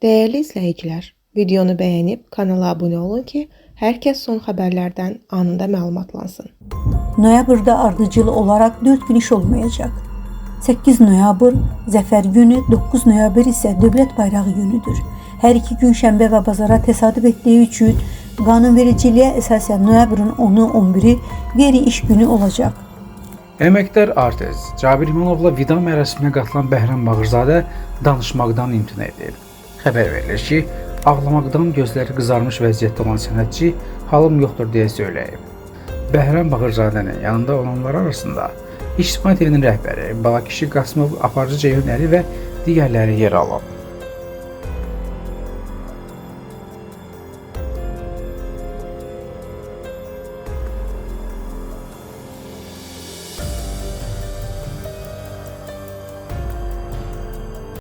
Değerli izləyicilər, videonu bəyənib kanala abunə olun ki, hər kəs son xəbərlərdən anında məlumatlansın. Noyabrda ardıcıl olaraq 4 gün iş olmayacaq. 8 noyabr Zəfər günü, 9 noyabr isə Dövlət bayrağı günüdür. Hər iki gün şənbə və bazara təsadüf etdiyi üçün qanunvericiliyə əsasən noyabrın 10-u, 11-i qeyri-iş günü olacaq. Əməkdar artist Cabir İmanovla vida mərasiminə qatılan Bəhram Bağırzadə danışmaqdan imtina edib. Xəbər verilir ki, ağlamaqdan gözləri qızarmış vəziyyətdə olan sənətçi halım yoxdur deyə söyləyib. Bəhram Bağırzadənin yanında olanlar arasında İctimai TV-nin rəhbəri Balakişi Qasımov, Aparıcı Ceyhun Əli və digərləri yer alıb.